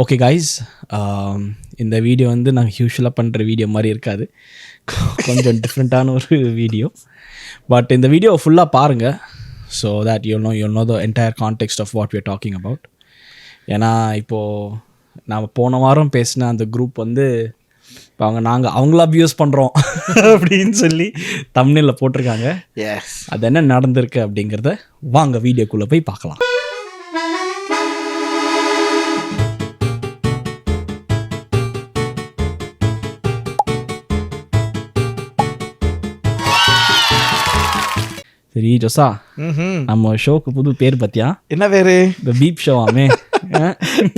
Okay guys, இந்த video வந்து நாங்கள் யூஸ்வலாக பண்ணுற வீடியோ மாதிரி இருக்காது. கொஞ்சம் டிஃப்ரெண்ட்டான ஒரு வீடியோ. பட் இந்த வீடியோ ஃபுல்லாக பாருங்கள். So that you know the entire context of what we are talking about. ஏன்னா இப்போது நாம் போன வாரம் பேசின அந்த குரூப் வந்து இப்போ நாங்கள் அவங்கள அப்யூஸ் பண்ணுறோம் அப்படின்னு சொல்லி தம்ப்நெயில்ல போட்டிருக்காங்க. அது என்ன நடந்திருக்கு அப்படிங்கிறத வாங்க வீடியோக்குள்ளே போய் பார்க்கலாம். சரி ஜோசா, நம்ம ஷோக்கு புது பேர் பார்த்தியா? என்ன பேரு? இந்த பீப் ஷோ. ஆமே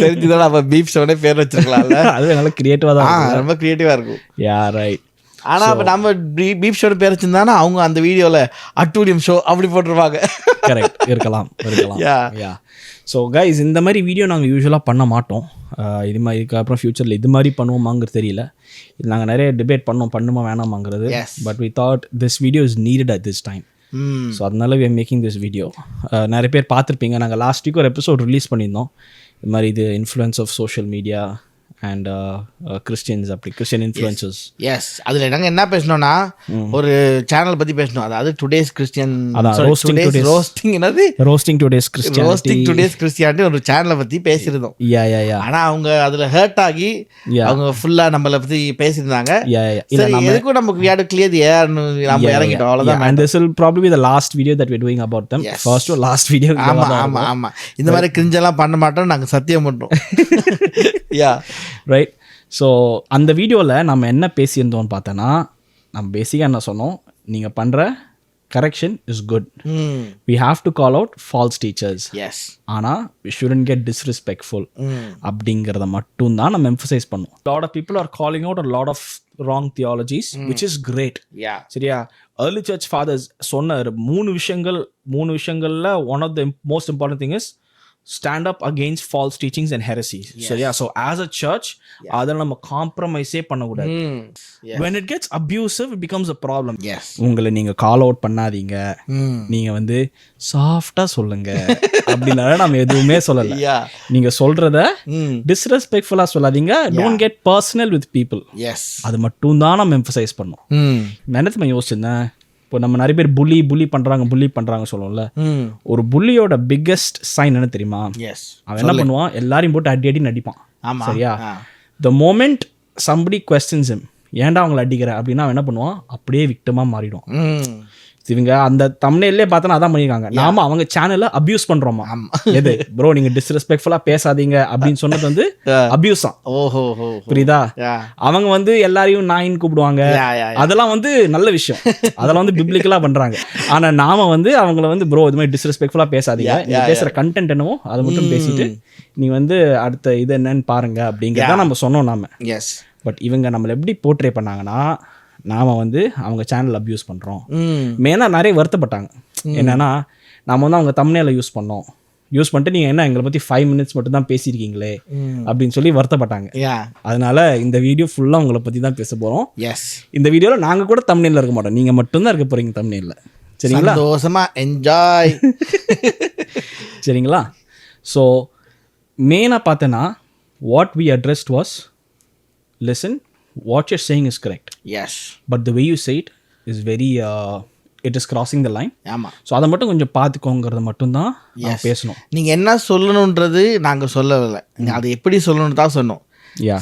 தெரிஞ்சுதான் நம்ம பீப் ஷோனே பேர் வச்சிருக்கலாம்ல. அது நல்லா கிரியேட்டிவா தான், ரொம்ப கிரியேட்டிவா இருக்கும். Yeah right. ஆனா அப்ப நம்ம பீப் ஷோ பேர் வச்சிருந்தானா அவங்க அந்த வீடியோல அட்டூரியம் ஷோ அப்படி போட்டுருவாங்க. கரெக்ட், இருக்கலாம். யா. ஸோ கைஸ், இந்த மாதிரி வீடியோ நாங்கள் யூஸ்வலாக பண்ண மாட்டோம். இது மாதிரி இதுக்கப்புறம் ஃபியூச்சரில் இது மாதிரி பண்ணுவோமாங்கிறது தெரியல. இது நாங்கள் நிறைய டிபேட் பண்ணுமா வேணாமாங்கிறது. But we thought this video is needed at this time. So அதனால we are making this video. நிறைய பேர் பார்த்துருப்பீங்க, நாங்கள் லாஸ்ட் வீக் ஒரு எபிசோட் ரிலீஸ் பண்ணியிருந்தோம். இது மாதிரி இது influence of social media and Christians, அப்படி கிறிஸ்டியன் இன்ஃப்ளூயன்சஸ். எஸ், அதில் நாங்கள் என்ன பேசணும்னா ஒரு சேனல் பற்றி பேசணும். அதாவது today's Christian, roasting today's Christianity ஒரு சேனலை பற்றி பேசியிருந்தோம். ஆனால் அவங்க அதில் ஹர்ட் ஆகி அவங்க ஃபுல்லாக நம்மளை பற்றி பேசியிருந்தாங்க. எதுக்கும் நமக்கு we had to clear the air, நம்ம இறங்கிட்டோம், அவ்வளோதான். And this will probably be the last video that we're doing about them. First or last video. ஆமாம், இந்த மாதிரி கிரிஞ்செல்லாம் பண்ண மாட்டோம், நாங்கள் சத்தியம் பண்ணுறோம். ரைட். ஸோ அந்த வீடியோவில் நம்ம என்ன பேசியிருந்தோம்னு பார்த்தோன்னா, நம்ம பேசிக்காக என்ன சொன்னோம், நீங்கள் பண்ணுற correction is good. We have to call out false teachers. ஆனால் வி ஷுடன்ட் கெட் டிஸ்ரெஸ்பெக்ட்ஃபுல் அப்படிங்கிறத மட்டும்தான் நம்ம எம்ஃபசைஸ் பண்ணுவோம். Lot of people are calling out a lot of wrong theologies, which is great. சரியா? ஏர்லி சர்ச் ஃபாதர்ஸ் சொன்ன மூணு விஷயங்கள்ல one of the most important thing is stand up against false teachings and heresies. So as a church, adala நம்ம காம்ப்ரமைஸே பண்ண கூடாது. When it gets abusive, it becomes a problem. உங்களை நீங்க call out பண்ணாதீங்க, நீங்க வந்து சாஃப்டா சொல்லுங்க அப்படின்னா நம்ம எதுவுமே சொல்லல. நீங்க சொல்றத டிஸ்ரெஸ்பெக்ட்ஃபுல்லா சொல்லாதீங்க. Don't get personal with people. அது மட்டும் தான் நம்ம எம்ஃபசைஸ் பண்ணோம். நினைத்து யோசிச்சிருந்தேன், இப்போ நம்ம நிறைய பேர் புள்ளி பண்றாங்க சொல்லுவோம்ல. ஒரு புள்ளியோட பிக்கெஸ்ட் சைன் என்ன தெரியுமா? அவன் என்ன பண்ணுவான், எல்லாரையும் போட்டு அடி நடிப்பான். சரியா? The moment somebody questions him, ஏன்டா அவங்களை அடிக்கிற அப்படின்னா அவன் என்ன பண்ணுவான், அப்படியே விக்டிமா மாறிடும். இவங்க அந்த தம்ப்நெயிலே பார்த்தா அதான் பண்ணிருக்காங்க, நாம அவங்க சேனலை அபியூஸ் பண்றோமா. எது ப்ரோ, நீங்க டிஸ்ரெஸ்பெக்ட்ஃபுல்லா பேசாதீங்க அப்படின்னு சொன்னது வந்து அபியூஸ் தான். புரியுதா? அவங்க வந்து எல்லாரையும் நாயின்னு கூப்பிடுவாங்க, அதெல்லாம் வந்து நல்ல விஷயம், அதெல்லாம் வந்து பிப்ளிக்கலா பண்றாங்க. ஆனா நாம வந்து அவங்கள வந்து ப்ரோ இது மாதிரி டிஸ்ரெஸ்பெக்ட்ஃபுல்லா பேசாதீங்க, நீங்க பேசுற கண்டென்ட் என்னவோ அதை மட்டும் பேசிட்டு நீ வந்து அடுத்த இது என்னன்னு பாருங்க அப்படிங்கிறத நம்ம சொன்னோம் நாம. பட் இவங்க நம்மளை எப்படி போர்ட்ரே பண்ணாங்கன்னா, நாம் வந்து அவங்க சேனல் அப்யூஸ் பண்ணுறோம். மெயினாக நிறைய வருத்தப்பட்டாங்க. என்னென்னா, நாம் வந்து அவங்க தம்ப்நெயிலை யூஸ் பண்ணிட்டு நீங்கள் என்ன எங்களை பற்றி 5 minutes மட்டும் தான் பேசியிருக்கீங்களே அப்படின்னு சொல்லி வருத்தப்பட்டாங்க. அதனால இந்த வீடியோ ஃபுல்லாக உங்களை பற்றி தான் பேச போகிறோம். இந்த வீடியோவில் நாங்கள் கூட தம்ப்நெயிலில் இருக்க மாட்டோம், நீங்கள் மட்டும்தான் இருக்க போகிறீங்க தம்ப்நெயிலில். சரிங்களா? சந்தோஷமாக என்ஜாய். சரிங்களா? ஸோ மெயினாக பார்த்தேன்னா what we addressed was, listen, what you're saying is correct. But the way you say it is very it is crossing the line. So அதை மட்டும் கொஞ்சம் பார்த்துக்கோங்கிறத மட்டும்தான் பேசணும். நீங்கள் என்ன சொல்லணுன்றது நாங்கள் சொல்லவில்லை, அதை எப்படி சொல்லணும்னு தான் சொன்னோம்.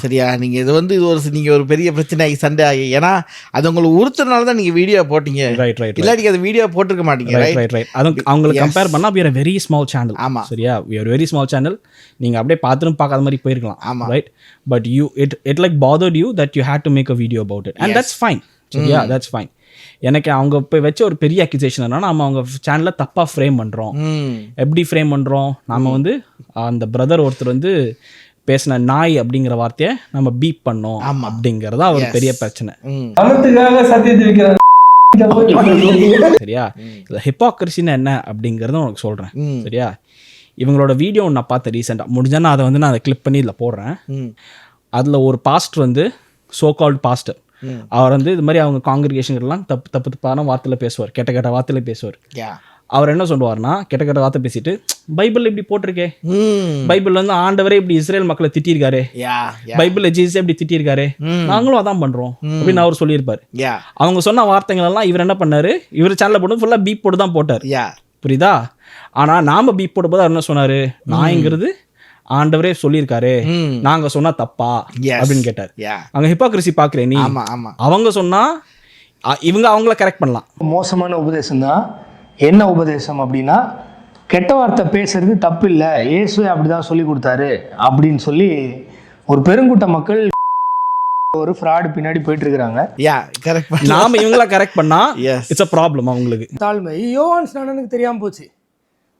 சரியா? நீங்கள் இது வந்து நீங்கள் ஒரு பெரிய பிரச்சனை ஆகி சண்டே ஆகி, ஏன்னா அது உங்களுக்கு உறுத்துறதுனால தான் நீங்கள் வீடியோ போட்டீங்க. இல்லாட்டி அது வீடியோ போட்டிருக்க மாட்டீங்க. அது அவங்களுக்கு கம்பேர் பண்ணால் we are a very small channel. ஆமாம், சரியா? we are a very small channel. நீங்கள் அப்படியே பார்த்துட்டு பார்க்காத மாதிரி போயிருக்கலாம். ஆமாம், right. But it like bothered you that you had to make a video about it, and that's fine. சரியா? that's fine. எனக்கு அவங்க இப்போ வச்ச ஒரு பெரிய அக்யூசேஷன் என்னன்னா, நம்ம அவங்க சேனலை தப்பாக ஃப்ரேம் பண்ணுறோம். எப்படி ஃப்ரேம் பண்ணுறோம்? நம்ம வந்து அந்த பிரதர் ஒருத்தர் வந்து பேசின நாய் அப்படிங்கிற வார்த்தையை நம்ம பீப் பண்ணோம் அப்படிங்கறதா ஒரு பெரிய பிரச்சனை. சரியா? ஹிப்போக்ரஸின்னு என்ன அப்படிங்கறத உனக்கு சொல்றேன். சரியா? இவங்களோட வீடியோ நான் பார்த்தேன் ரீசெண்டாக, முடிஞ்சா அதை வந்து நான் அதை கிளிப் பண்ணி இதில் போடுறேன். அதில் ஒரு பாஸ்டர் வந்து, சோ கால்ட் பாஸ்டர், அவர் வந்து இது மாதிரி அவங்க காங்கிரிகேஷன்லாம் தப்பான வார்த்தையில் பேசுவார், கெட்ட வார்த்தையில் பேசுவார். அவர் என்ன சொல்லுவார்னா கெட்ட வார்த்தை பேசிட்டு பைபிள் இப்படி போட்டிருக்கே, பைபிள் வந்து ஆண்டவரே இப்படி இஸ்ரேல் மக்களை திட்டிருக்காரு, பைபிள்ல ஜீசஸ் இப்படி திட்டிருக்காரு, நாங்களும் அதான் பண்றோம் அப்படின்னு அவர் சொல்லியிருப்பாரு. அவங்க சொன்ன வார்த்தைகள் எல்லாம் இவர் என்ன பண்ணாரு, இவர் சேனல்ல போட்டு ஃபுல்லா பீப் போட்டு தான் போட்டார். புரியுதா? ஆனா நாம பீப் போட்ட போது அவர் என்ன சொன்னாரு, நாய்ங்கிறது ஆண்டவரே சொல்லியிருக்காரு, நாங்க சொன்னா தப்பா அப்படின்னு கேட்டார். அங்க ஹிப்போக்ரசி பாக்குறேன் நீ. அவங்க சொன்னா இவங்க அவங்கள கரெக்ட் பண்ணலாம். மோசமான உபதேசம் தான். என்ன உபதேசம் அப்படின்னா, கெட்ட வார்த்தை பேசுறது தப்பு இல்லை, இயேசுவே அப்படிதான் சொல்லி கொடுத்தாரு அப்படின்னு சொல்லி ஒரு பெருங்கூட்ட மக்கள் ஒரு ஃப்ராட் பின்னாடி போயிட்டு இருக்காங்க. நாம இவங்கள கரெக்ட் பண்ணா இட்ஸ் a problem அவங்களுக்கு. தாழ்மை யோவான் ஸ்நானனுக்கு தெரியாம போச்சு.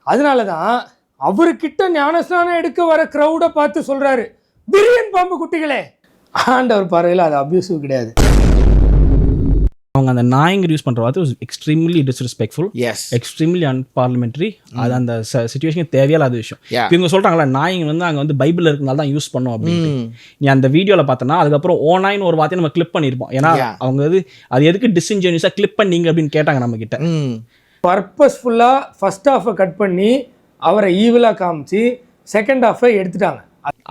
அதனாலதான் அவர்கிட்ட ஞானஸ்நானம் எடுக்க வர கிரௌட பார்த்து சொல்றாரு, பிரியன் பாம்பு குட்டிகளே. ஆண்டவர் பார்வையில் அது அபியூசிவ் கிடையாது. அவங்க அந்த நாய்ங்க யூஸ் பண்ற வார்த்தை எக்ஸ்ட்ரீம்லி டிஸ்ரெஸ்பெக்ட்ஃபுல், எக்ஸ்ட்ரீம்லி அன்பார்லிமெண்ட்ரி. அது அந்த சிச்சுவேஷனுக்கு தேவையில்லாத விஷயம். இவங்க சொல்றாங்களா நாய்ங்க வந்து அங்க வந்து பைபிள் இருக்கனால தான் யூஸ் பண்ணோம் அப்படின்னு. நீ அந்த வீடியோல பார்த்தனா அதுக்கப்புறம் ஓநாய்னு ஒரு வார்த்தையை நம்ம கிளிப் பண்ணிருப்போம். ஏன்னா அவங்க வந்து அது எதுக்கு டிஸ்இன்ஜினியஸா கிளிப் பண்ணீங்க அப்படின்னு கேட்டாங்க நம்ம கிட்ட. பர்பஸ்ஃபுல்லா ஃபர்ஸ்ட் ஹாஃபை கட் பண்ணி அவரை ஈவிலா காமிச்சு செகண்ட் ஹாஃபை எடுத்துட்டாங்க.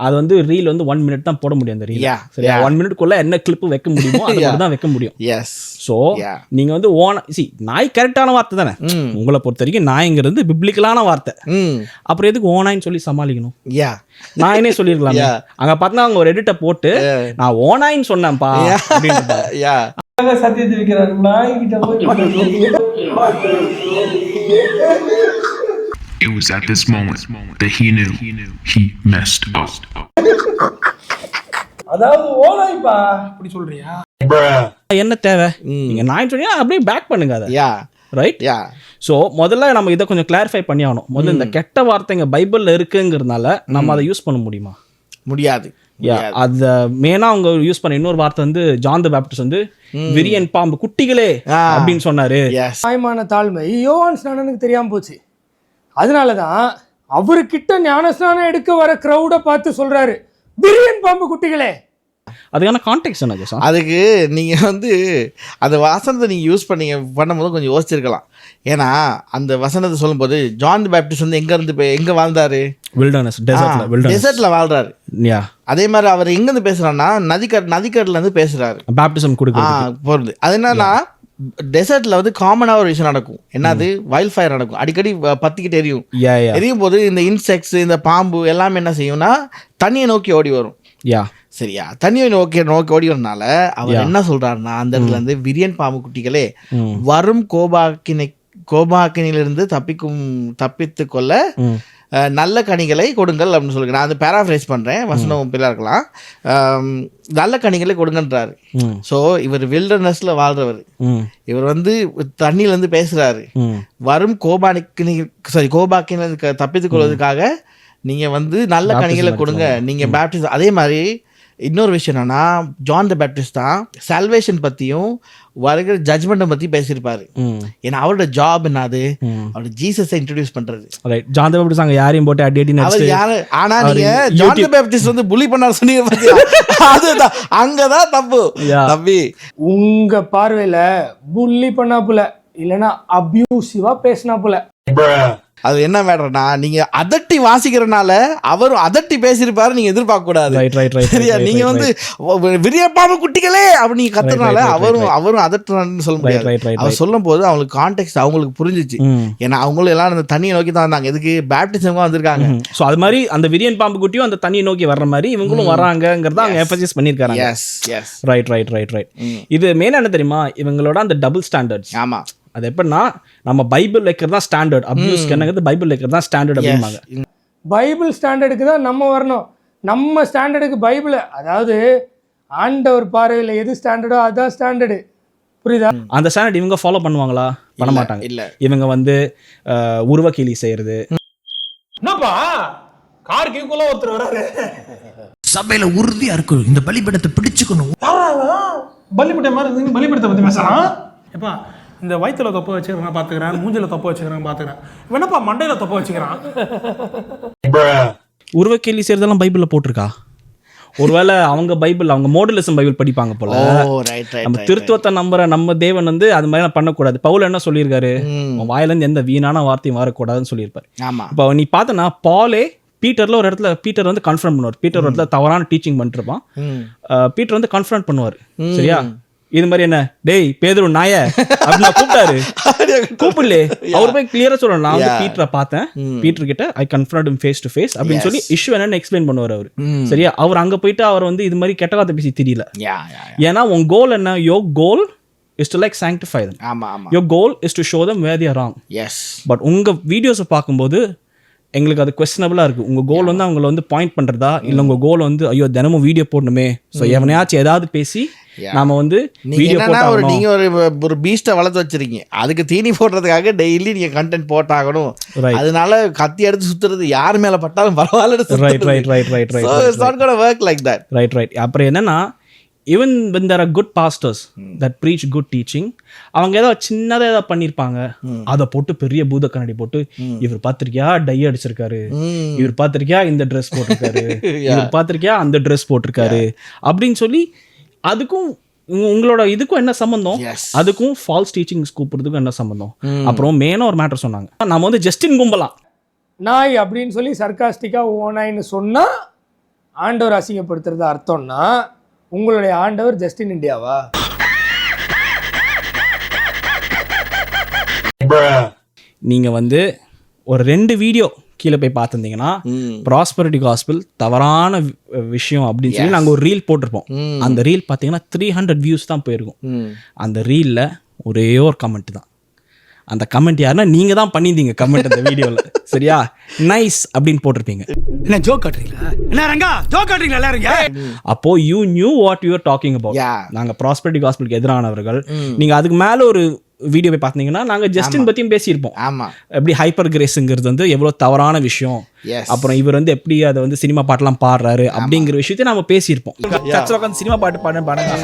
அது வந்து ரீல் வந்து 1 minute தான் போட முடியும். அந்த ரீல் சரியா 1 minuteக்குள்ள என்ன கிளிப் வைக்க முடியுமோ அது மட்டும் தான் வைக்க முடியும். சோ நீங்க வந்து நாய் கரெக்டான வார்த்தை தானே உங்களை பொறுத்த வரைக்கும். நாய்ங்கிறது பிப்ளிக்கலான வார்த்தை. அப்புறம் எதுக்கு ஓநாய்ன்னு சொல்லி சமாளிக்கணும்? நாயினே சொல்லிருக்கலாம். அங்க பார்த்தா அவங்க ஒரு எடிட்ட போட்டு நான் ஓநாயின்னு சொன்னேன்ப்பா அப்படின்னு சத்தியத்தை வைக்கிறார். நாய்கிட்ட It was at this moment that he knew he messed up. அதாவது ஓநாய்ப்பா அப்படி சொல்றியா? என்ன தேவை? நீங்க நாய் சொன்னீங்க அப்படியே பேக் பண்ணுங்க அத. ரைட்? சோ முதல்ல நம்ம இதை கொஞ்சம் கிளாரிஃபை பண்ணி ஆகணும். முதல்ல இந்த கெட்ட வார்த்தைங்க பைபிள்ல இருக்குங்கிறதுனால நம்ம அதை யூஸ் பண்ண முடியுமா? முடியாது. அத மெயினா அவங்க யூஸ் பண்ண இன்னொரு வார்த்தை வந்து ஜான் தி பேப்டிஸ்ட் வந்து விரியன் பாம்பு குட்டிகளே அப்படின்னு சொன்னாரு. நியாயமான தாழ்மை யோவான் ஸ்நானனுக்கு தெரியாம போச்சு. அதனாலதான் அவர்கிட்ட ஞானஸ்நானம் எடுக்க வர கிரௌட பார்த்து சொல்றாரு, பிரியன் பாம்பு குட்டிகளே. அதுக்கான கான்டெக்ஸ்ட் என்ன? அதுக்கு நீங்க வந்து அந்த வசனத்தை நீங்க யூஸ் பண்ணும்போது கொஞ்சம் யோசிச்சிருக்கலாம். ஏன்னா அந்த வசனத்தை சொல்லும்போது ஜான் தி பேப்டிஸ்ட் வந்து எங்க வாழ்ந்தாரு? வில்டர்னஸ், டெசர்ட்ல வாழ்றாரு. அதே மாதிரி அவர் எங்க இருந்து பேசுறாருன்னா நதிக்கடல இருந்து பேசுறாரு. பேப்டிசம் போறது அது என்னன்னா டெசர்ட்ல வந்து காமனா ஒரு விஷயம் நடக்கும். என்னது? வைல்ட் ஃபயர் நடக்கும். அடிக்கடி பத்திக்கிட்டு எரியும் போது இந்த இன்செக்ட்ஸ் இந்த பாம்பு எல்லாமே என்ன செய்யும்னா தண்ணியை நோக்கி ஓடி வரும். சரியா? தண்ணியை நோக்கி ஓடி வரனால அவர் என்ன சொல்றாருன்னா அந்த இடத்துல இருந்து விரியன் பாம்பு குட்டிகளே வரும் கோபாக்கினிலிருந்து தப்பித்து கொள்ள நல்ல கனிகளை கொடுங்கள் அப்படின்னு சொல்லுங்க. நான் அந்த பேராஃப்ரைஸ் பண்றேன், வசனம் பிள்ளை இருக்கலாம். நல்ல கனிகளை கொடுங்கன்றாரு. ஸோ இவர் வில்டர்னஸ்ல வாழ்றவர். இவர் வந்து தண்ணியில இருந்து பேசுறாரு. வரும் கோபாக்கினை தப்பித்துக் கொள்வதற்காக நீங்க வந்து நல்ல கனிகளை கொடுங்க, நீங்க பேப்டிஸ்ட். அதே மாதிரி இன்னொரு விஷயம் என்னன்னா ஜான் தி பேப்டிஸ்ட் தான் சால்வேஷன் பத்தியும் வருகிற ஜட்ஜ்மெண்ட்டை பத்தி பேசியிருப்பாரு. ஏன்னா அவரோட ஜாப் என்னது? அவரோட ஜீசஸை இன்ட்ரோடியூஸ் பண்றது. ஜான் தி பேப்டிஸ்ட் அங்க யாரையும் போட்டு அடி யாரு? ஆனா நீங்க ஜான் தி பேப்டிஸ்ட் வந்து புலி பண்ணாரு சொன்னீங்க, அதுதான் அங்கதான் தப்பு. தம்பி உங்க பார்வையில புல்லி பண்ணாப்புல இல்லைன்னா அபியூசிவா பேசினாப்புல அது என்ன மேட்டர்னா நீங்க அதட்டி வாசிக்கிறனால அவரும் அதட்டி பேசியிருப்பாரு, நீங்க எதிர்பார்க்க கூடாது. சரியா? நீங்க வந்து விரியப்பாம்பு குட்டிகளே அப்படி நீங்க கத்துறனால அவரும் அதட்டுறான்னு சொல்ல முடியாது. அவர் சொல்லும் போது அவங்களுக்கு கான்டெக்ட் அவங்களுக்கு புரிஞ்சிச்சு. ஏன்னா அவங்களும் எல்லாம் அந்த தண்ணியை நோக்கி தான் வந்தாங்க. எதுக்கு? பேப்டிசம் வந்திருக்காங்க. ஸோ அது மாதிரி அந்த விரியன் பாம்பு குட்டியும் அந்த தண்ணியை நோக்கி வர்ற மாதிரி இவங்களும் வராங்கிறத அவங்க எம்பசைஸ் பண்ணியிருக்காங்க. ரைட். இது மெயினா என்ன தெரியுமா? இவங்களோட அந்த டபுள் ஸ்டாண்டர்ட்ஸ். ஆமா. அது எப்படின்னா நம்ம பைபிள் வைக்கிறது தான் ஸ்டாண்டர்ட், அபியூஸ்க்கு என்னங்கிறது பைபிள் வைக்கிறது தான் ஸ்டாண்டர்ட் அப்படிம்பாங்க. பைபிள் ஸ்டாண்டர்டுக்கு தான் நம்ம வரணும். நம்ம ஸ்டாண்டர்டுக்கு பைபிள், அதாவது ஆண்டவர் பார்வையில் எது ஸ்டாண்டர்டோ அதுதான் ஸ்டாண்டர்டு. புரியுதா? அந்த ஸ்டாண்டர்ட் இவங்க ஃபாலோ பண்ணுவாங்களா? பண்ண மாட்டாங்க. இல்ல இவங்க வந்து உருவக்கேலி செய்யறது. என்னப்பா கார் கேக்குள்ள ஒருத்தர் வராரு, சபையில உறுதியா இருக்கும் இந்த பலிபீடத்தை பிடிச்சுக்கணும். பலிபீடம் மாதிரி பலிபீடத்தை பத்தி பேசுறான். எப்பா இந்த வயிற்றுல தொப்பை வச்சுக்கிறேன் பார்த்துக்கிறேன், மூஞ்சில தொப்பை வச்சுக்கிறேன் பார்த்துக்கிறேன், வேணப்பா மண்டையில தொப்பை வச்சுக்கிறான். உருவக்கேலி செய்யறதெல்லாம் பைபிள்ல போட்டிருக்கா? ஒருவேளை அவங்க பைபிள் அவங்க மோடலிசம் பைபிள் படிப்பாங்க போல. நம்ம திருத்துவத்தை நம்புற நம்ம தேவன் வந்து அது மாதிரி பண்ணக்கூடாது. பவுல் என்ன சொல்லியிருக்காரு, வாயிலிருந்து எந்த வீணான வார்த்தையும் வரக்கூடாதுன்னு சொல்லியிருப்பாரு. இப்போ நீ பார்த்தனா பாலே பீட்டர்ல ஒரு இடத்துல பீட்டர் வந்து கன்ஃபரண்ட் பண்ணுவார். பீட்டர் ஒரு இடத்துல தவறான டீச்சிங் பண்ணிட்டு இருப்பான். பீட்டர் வந்து கன்ஃபரண்ட் பண்ணுவார். சரியா, இது மாதிரி என்ன டேய் பேதுரு நாய அப்படின்னு கூப்பிட்டாரு. கூப்பிடலே, அவர் போய் கிளியரா சொல்லணும், நான் வந்து பீட்டரை பார்த்தேன், பீட்டர் கிட்ட I confront him face to face அப்படின்னு சொல்லி இஷ்யூ என்னன்னு எக்ஸ்பிளைன் பண்ணுவார் அவர். சரியா, அவர் அங்க போயிட்டு அவர் வந்து இது மாதிரி கெட்ட வார்த்தை பேசி தெரியல. ஏன்னா உன் கோல் என்ன, your goal is to like sanctify them. Your goal is to show them where they are wrong. But உங்க வீடியோஸை பார்க்கும்போது எங்களுக்கு அது கொஸ்டினபிளா இருக்கு. உங்க கோல் வந்து அவங்கள வந்து பாயிண்ட் பண்றதா, இல்ல உங்க கோல் வந்து ஐயோ தினமும் வீடியோ போடணுமே, ஸோ எவனையாச்சும் ஏதாவது பேசி நாம வந்து வீடியோ போட்டாகணும். நீங்க ஒரு பீஸ்ட்டை வளர்த்து வச்சிருக்கீங்க, அதுக்கு தீனி போடுறதுக்காக டெய்லி நீங்க கண்டென்ட் போட்டாகணும். அதனால கத்தி எடுத்து சுத்துறது யார் மேல பட்டாலும் பரவாயில்ல. ரைட். அப்புறம் என்னன்னா, even when there are good pastors that preach good teaching, அவங்க ஏதாவது சின்னதாக ஏதாவது பண்ணியிருப்பாங்க, அதை போட்டு பெரிய பூத கண்ணாடி போட்டு இவர் பார்த்திருக்கியா டை அடிச்சிருக்காரு, இவர் பார்த்திருக்கியா இந்த ட்ரெஸ் போட்டிருக்காரு, இவர் பார்த்திருக்கியா அந்த ட்ரெஸ் போட்டிருக்காரு அப்படின்னு சொல்லி, அதுக்கும் உங்களோட இதுக்கும் என்ன சம்பந்தம், அதுக்கும் ஃபால்ஸ் டீச்சிங்ஸ் கூப்பிடுறதுக்கும் என்ன சம்பந்தம். அப்புறம் மெயினாக ஒரு மேட்டர் சொன்னாங்க, நம்ம வந்து ஜஸ்டின் கும்பலாம் நாய் அப்படின்னு சொல்லி சர்க்காஸ்டிக்கா ஓனாயின்னு சொன்னா ஆண்டவர் அசிங்கப்படுத்துறது அர்த்தம்னா உங்களுடைய ஆண்டவர் ஜஸ்டின் இந்தியாவா? நீங்க வந்து ஒரு 2 வீடியோ கீழே போய் பார்த்துருந்தீங்கன்னா, ப்ராஸ்பரிட்டி காஸ்பிள் தவறான விஷயம் அப்படின்னு சொல்லி நாங்கள் ஒரு ரீல் போட்டிருப்போம். அந்த ரீல் பார்த்தீங்கன்னா 300 வியூஸ் தான் போயிருக்கும். அந்த ரீலில் ஒரே ஒரு கமெண்ட் தான். அந்த கமெண்ட் யாருன்னா நீங்க தான் பண்ணியிருந்தீங்க கமெண்ட் அந்த வீடியோவில். சரியா, நைஸ் அப்படின்னு போட்டிருப்பீங்க. என்ன ஜோக் காட்டுறீங்களா, என்ன ரங்கா ஜோக் காட்டுறீங்களா எல்லாரும்? அப்போ you new what you are talking about. நாங்க ப்ராஸ்பரிட்டி காஸ்பிளுக்கு எதிரானவர்கள். நீங்க அதுக்கு மேல ஒரு வீடியோ போய் பார்த்தீங்கன்னா நாங்க ஜஸ்டின் பத்தியும் பேசியிருப்போம். எப்படி ஹைப்பர் கிரேஸுங்கிறது வந்து எவ்வளவு தவறான விஷயம், அப்புறம் இவர் வந்து எப்படி அதை வந்து சினிமா பாட்டெல்லாம் பாடுறாரு அப்படிங்கிற விஷயத்தையும் நம்ம பேசியிருப்போம். உட்காந்து சினிமா பாட்டு பாடுங்க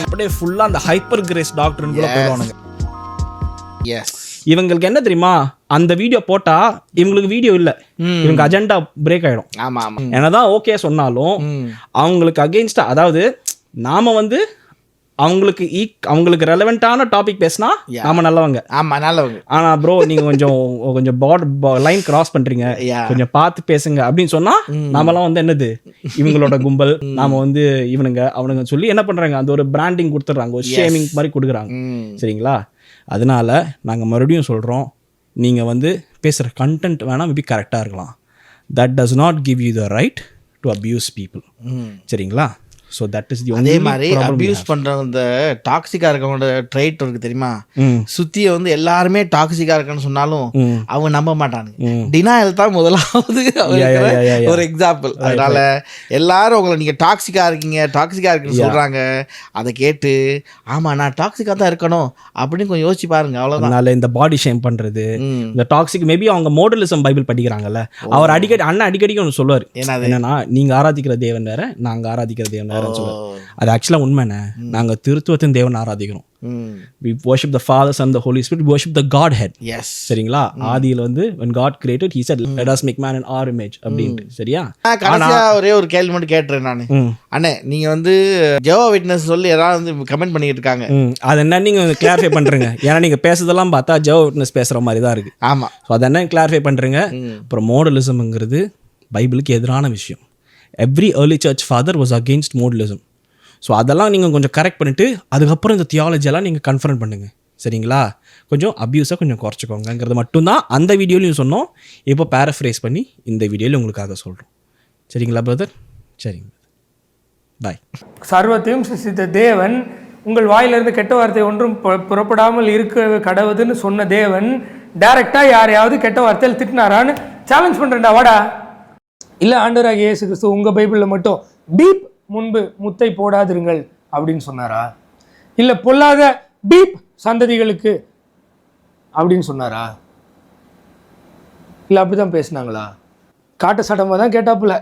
அப்படியே ஃபுல்லா அந்த ஹைப்பர் கிரேஸ் டாக்டர்னு கூட போயிடுவானுங்க. இவங்களுக்கு என்ன தெரியுமா, அந்த வீடியோ போட்டா இவங்களுக்கு வீடியோ இல்ல, இவங்க அஜெண்டா பிரேக் ஆயிடும். என்னதான் ஓகே சொன்னாலும் அவங்களுக்கு அகெயின்ஸ்டா, அதாவது நாம வந்து அவங்களுக்கு ரெலவெண்டான டாபிக் பேசினா நாம நல்லவங்க. ஆனா ப்ரோ நீங்க கொஞ்சம் லைன் கிராஸ் பண்றீங்க, கொஞ்சம் பார்த்து பேசுங்க அப்படின்னு சொன்னா நாமெல்லாம் வந்து என்னது இவங்களோட கும்பல், நாம வந்து இவனுங்க அவனுங்க சொல்லி என்ன பண்றாங்க, அந்த ஒரு பிராண்டிங் கொடுத்துட்றாங்க, ஒரு ஷேமிங் மாதிரி கொடுக்குறாங்க. சரிங்களா, அதனால நாங்க மறுபடியும் சொல்றோம், நீங்க வந்து பேசுற கண்டென்ட் வேணா மேபி கரெக்டா இருக்கலாம், that does not give you the right to abuse people. சரிங்களா, so that is the only அதே மாதிரி அபியூஸ் பண்ணுறவங்க இந்த டாக்ஸிக்காக இருக்கவங்களோட ட்ரைட் இருக்கு தெரியுமா, சுற்றியை வந்து எல்லாருமே டாக்ஸிக்காக இருக்குன்னு சொன்னாலும் அவங்க நம்ப மாட்டானுங்க. டினாயல் தான் முதலாவது ஒரு எக்ஸாம்பிள். அதனால எல்லாரும் உங்களை நீங்கள் டாக்ஸிக்காக இருக்குன்னு சொல்கிறாங்க, அதை கேட்டு ஆமாம் நான் டாக்ஸிக்காக தான் இருக்கணும் அப்படின்னு கொஞ்சம் யோசிச்சு பாருங்க. அவ்வளோதான். அதனால இந்த பாடி ஷேம் பண்ணுறது, இந்த டாக்ஸிக் மேபி அவங்க மோடலிசம் பைபிள் படிக்கிறாங்கல்ல, அவர் அடிக்கடி ஒன்று சொல்லுவார், என்னன்னா நீங்கள் ஆராதிக்கிற தேவன் வேற, நாங்கள் ஆராதிக்கிற தேவன் வேற. அது ஆக்சுவலா உண்மைண்ணே, நாங்க திருத்துவத்தின் தேவன் ஆராதிக்கிறோம். We worship the Father, Son, the Holy Spirit. We worship the Godhead. சரிங்களா, ஆதியில வந்து when God created, he said let us make man in our image அப்படின்ட்டு. சரியா, கடைசியா ஒரே ஒரு கேள்வி மட்டும் கேட்டுறேன் நானு. அண்ணே நீங்க வந்து ஜெகோவா விட்னஸ் சொல்லி யாராவது வந்து கமெண்ட் பண்ணிட்டு இருக்காங்க, அது என்ன நீங்க கிளாரிஃபை பண்றீங்க? ஏன்னா நீங்க பேசுறதெல்லாம் பார்த்தா ஜெகோவா விட்னஸ் பேசுற மாதிரி தான் இருக்கு. ஆமா, அது என்ன கிளாரிஃபை பண்றீங்க? அப்புறம் மோடலிசம்ங்கிறது பைபிளுக்கு எதிரான விஷயம். Every early church father was against modalism. So அதெல்லாம் நீங்கள் கொஞ்சம் கரெக்ட் பண்ணிவிட்டு அதுக்கப்புறம் இந்த தியாலஜியெல்லாம் நீங்கள் கன்ஃபரண்ட் பண்ணுங்கள். சரிங்களா, கொஞ்சம் அப்யூஸை கொஞ்சம் குறைச்சிக்கோங்கிறது மட்டும்தான் அந்த வீடியோலையும் சொன்னோம். இப்போ பேரஃப்ரேஸ் பண்ணி இந்த வீடியோவில் உங்களுக்காக சொல்கிறோம். சரிங்களா பிரதர்? சரிங்க, பாய். சர்வத்தையும் சிருஷ்டித்த தேவன் உங்கள் வாயிலிருந்து கெட்ட வார்த்தை ஒன்றும் புறப்படாமல் இருக்க கடவுதுன்னு சொன்ன தேவன் டைரெக்டாக யாரையாவது கெட்ட வார்த்தையில் திட்டினாரான்னு சேலஞ்ச் பண்ணுறேன்டா வாடா. இல்லை ஆண்டவராகிய இயேசு கிறிஸ்து உங்கள் பைபிளில் மட்டும் பீப் முன்பு முத்தை போடாதிருங்கள் அப்படின்னு சொன்னாரா? இல்லை பொல்லாத பீப் சந்ததிகளுக்கு அப்படின்னு சொன்னாரா? இல்லை அப்படி தான் பேசினாங்களா? காட்ட சட்டமாக தான் கேட்டாப்புல,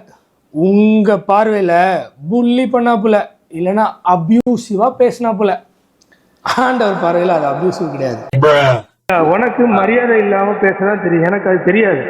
உங்கள் பார்வையில் புள்ளி பண்ணாப்புல, இல்லைன்னா அப்யூசிவாக பேசினாப்புல. ஆண்டவர் பார்வையில் அது அப்யூசிவ் கிடையாது. உனக்கு மரியாதை இல்லாமல் பேசதான் தெரியும், எனக்கு அது தெரியாது.